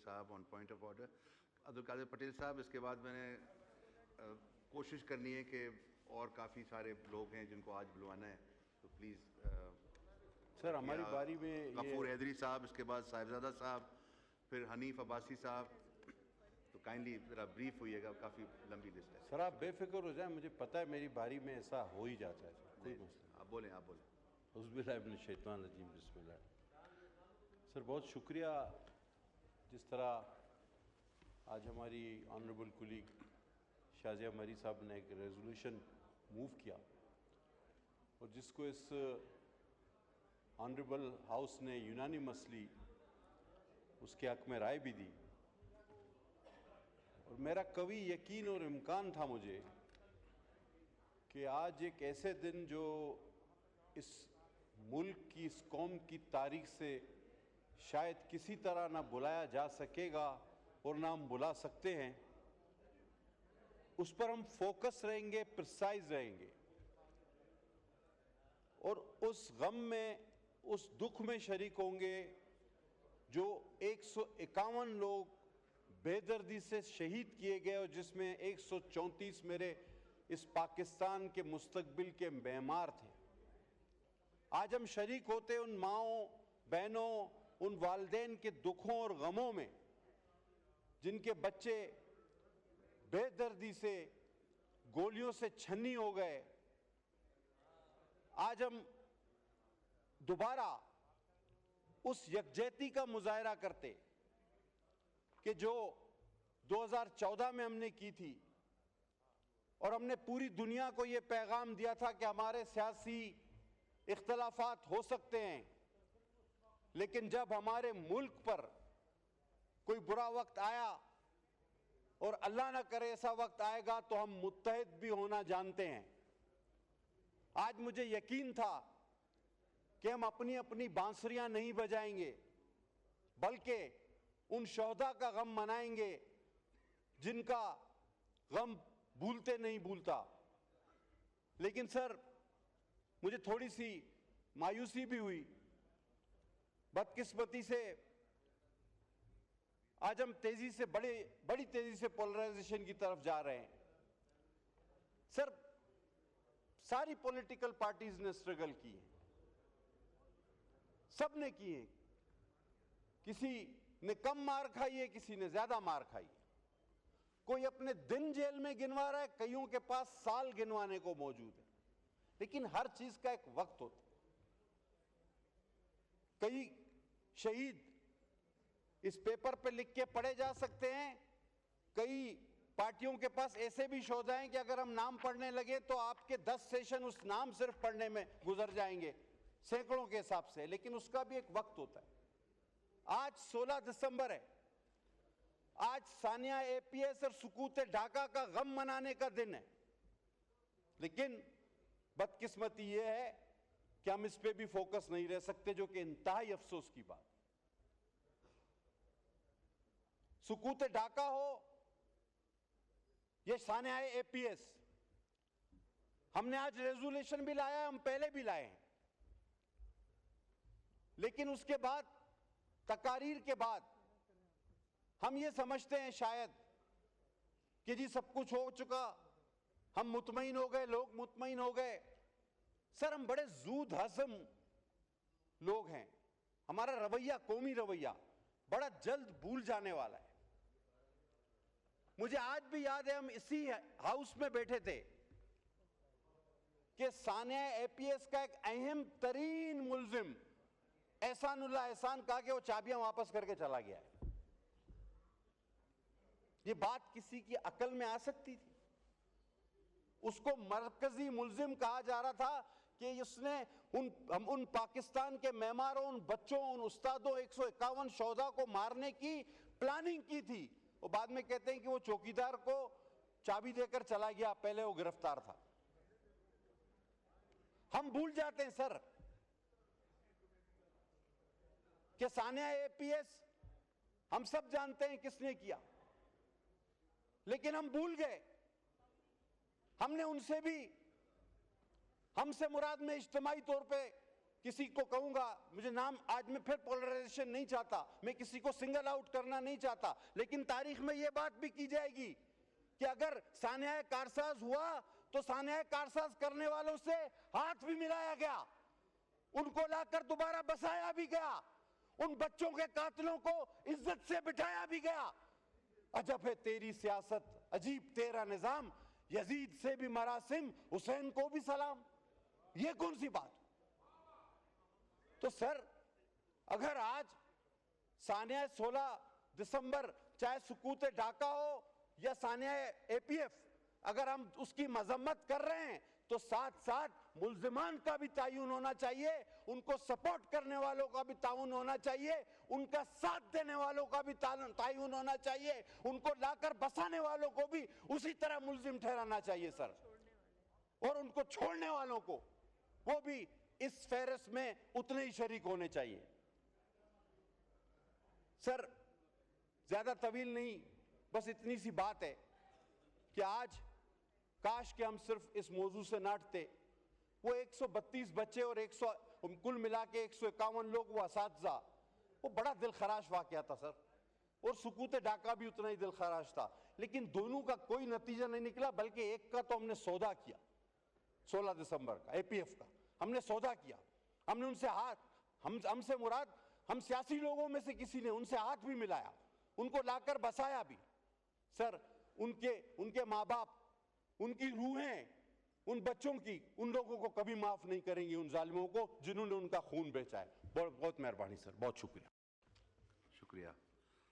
साहब on point of order. Abdul Qadir Patel साहब, इसके बाद मैंने कोशिश करनी है कि और काफ़ी सारे लोग हैं जिनको आज बुलवाना है, तो प्लीज़ सर हमारी बारी में गफूर हैदरी साहब, इसके बाद साहिबजादा साहब, फिर हनीफ अब्बासी साहब, तो काइंडली ज़रा ब्रीफ होइएगा, काफ़ी लंबी लिस्ट है। सर आप बेफिक्र हो जाए, मुझे पता है मेरी बारी में ऐसा हो ही जाता है सर, कोई मसला। आप बोलें। उज़्बिल्लाहि मिनश शैतानिर रजीम, बिस्मिल्लाह। सर बहुत शुक्रिया, जिस तरह आज हमारी ऑनरेबल कुलीग शाज़िया मरी साहब ने एक रेजोल्यूशन मूव किया और जिसको इस ऑनरेबल हाउस ने यूनानिमसली उसके हक़ में राय भी दी। और मेरा कभी यकीन और इम्कान था मुझे कि आज एक ऐसे दिन जो इस मुल्क की, इस कौम की तारीख से शायद किसी तरह ना बुलाया जा सकेगा और ना हम बुला सकते हैं, उस पर हम फोकस रहेंगे, प्रिसाइज रहेंगे और उस गम में, उस दुख में शरीक होंगे जो 151 लोग बेदर्दी से शहीद किए गए और जिसमें 134 मेरे इस पाकिस्तान के मुस्तकबिल के मेमार थे। आज हम शरीक होते उन माओं, बहनों, उन वालिदैन के दुखों और गमों में जिनके बच्चे बेदर्दी से गोलियों से छन्नी हो गए। आज हम दोबारा उस यकजहती का मुजाहरा करते कि जो 2014 में हमने की थी और हमने पूरी दुनिया को ये पैगाम दिया था कि हमारे सियासी इख्तलाफात हो सकते हैं, लेकिन जब हमारे मुल्क पर कोई बुरा वक्त आया और अल्लाह ना करे ऐसा वक्त आएगा तो हम मुत्तहिद भी होना जानते हैं। आज मुझे यकीन था कि हम अपनी अपनी बांसुरियां नहीं बजाएंगे, बल्कि उन शोहदा का गम मनाएंगे जिनका गम भूलते नहीं भूलता। लेकिन सर मुझे थोड़ी सी मायूसी भी हुई, बदकिस्मती से आज हम तेजी से बड़ी तेजी से पोलराइजेशन की तरफ जा रहे हैं। सर सारी पॉलिटिकल पार्टीज ने स्ट्रगल की है, सब ने की है, किसी ने कम मार खाई है, किसी ने ज्यादा मार खाई है, कोई अपने दिन जेल में गिनवा रहा है, कईयों के पास साल गिनवाने को मौजूद है। लेकिन हर चीज का एक वक्त होता है। कई शहीद इस पेपर पे लिख के पढ़े जा सकते हैं, कई पार्टियों के पास ऐसे भी शोधा हैं कि अगर हम नाम पढ़ने लगे तो आपके 10 सेशन उस नाम सिर्फ पढ़ने में गुजर जाएंगे, सैकड़ों के हिसाब से, लेकिन उसका भी एक वक्त होता है। आज 16 दिसंबर है, आज सानिया एपीएस और सुकूत ढाका का गम मनाने का दिन है, लेकिन बदकिस्मती यह है कि हम इस पे भी फोकस नहीं रह सकते, जो कि इंतहाई अफसोस की बात। सुकूत ढाका हो, यह सानिया एपीएस, हमने आज रेजोल्यूशन भी लाया, हम पहले भी लाए हैं, लेकिन उसके बाद तकारीर के बाद हम ये समझते हैं शायद कि जी सब कुछ हो चुका, हम मुतमईन हो गए, लोग मुतमईन हो गए। सर हम बड़े जूद हज़म लोग हैं, हमारा रवैया, कौमी रवैया बड़ा जल्द भूल जाने वाला है। मुझे आज भी याद है, हम इसी हाउस में बैठे थे कि सानिया एपीएस का एक अहम तरीन मुल्जिम एहसानुल्लाह एहसान कहा कि वो चाबियां वापस करके चला गया है। ये बात किसी की अकल में आ सकती थी? उसको मरकजी मुल्जिम कहा जा रहा था कि उसने उन पाकिस्तान के मेमारों, उन बच्चों, उन उस्तादों, 151 शोधा को मारने की प्लानिंग की थी। वो बाद में कहते हैं कि वो चौकीदार को चाबी देकर चला गया, पहले वो गिरफ्तार था। हम भूल जाते हैं सर कि सानिया एपीएस हम सब जानते हैं किसने किया, लेकिन हम भूल गए। हमने उनसे भी, हमसे मुराद में इज्तिमाई तौर पे किसी को कहूंगा, मुझे नाम, आज मैं फिर पोलराइजेशन नहीं चाहता, मैं किसी को सिंगल आउट करना नहीं चाहता, लेकिन तारीख में यह बात भी की जाएगी कि अगर सानिया कारसाज हुआ तो सानिया कारसाज करने वालों से हाथ भी मिलाया गया, उनको लाकर दोबारा बसाया भी गया, उन बच्चों के कातिलों को इज्जत से बिठाया भी गया। अजब है तेरी सियासत, अजीब तेरा निजाम, यजीद से भी मरासिम, हुसैन को भी सलाम। ये कौन सी बात? तो सर, अगर आज सानिया 16 दिसंबर, चाहे सुकूत ढाका हो या सानिया एपीएफ, अगर हम उसकी मजम्मत कर रहे हैं तो साथ साथ मुल्जिमान का भी तायुन होना चाहिए, उनको सपोर्ट करने वालों का भी ताउन होना चाहिए, उनका साथ देने वालों का भी तायुन होना चाहिए, उनको लाकर बसाने वालों को भी उसी तरह मुल्जिम ठहराना चाहिए सर, और उनको छोड़ने वालों को वो भी इस फेहरिस्त में उतने ही शरीक होने चाहिए। सर, ज्यादा तवील नहीं, बस इतनी सी बात है कि आज काश कि हम सिर्फ इस मौजू से नाटते। वो 132 बच्चे और 100 कुल मिला के 151 लोग, वो असातिज़ा, वो बड़ा दिल खराश वाकया था सर, और सुकूत ढाका भी उतना ही दिल खराश था, लेकिन दोनों का कोई नतीजा नहीं निकला, बल्कि एक का तो हमने सौदा किया 16 दिसंबर का, एपीएफ का हमने सौदा किया, हमने उनसे हाथ, हमसे मुराद हम सियासी लोगों में से किसी ने उनसे हाथ भी मिलाया, उनको लाकर बसाया भी। सर, उनके माँ बाप, उनकी रूहें, उन बच्चों की, उन लोगों को कभी माफ नहीं करेंगे, उन जालिमों को जिन्होंने उनका खून बेचा है। बहुत बहुत मेहरबानी सर, बहुत शुक्रिया। शुक्रिया।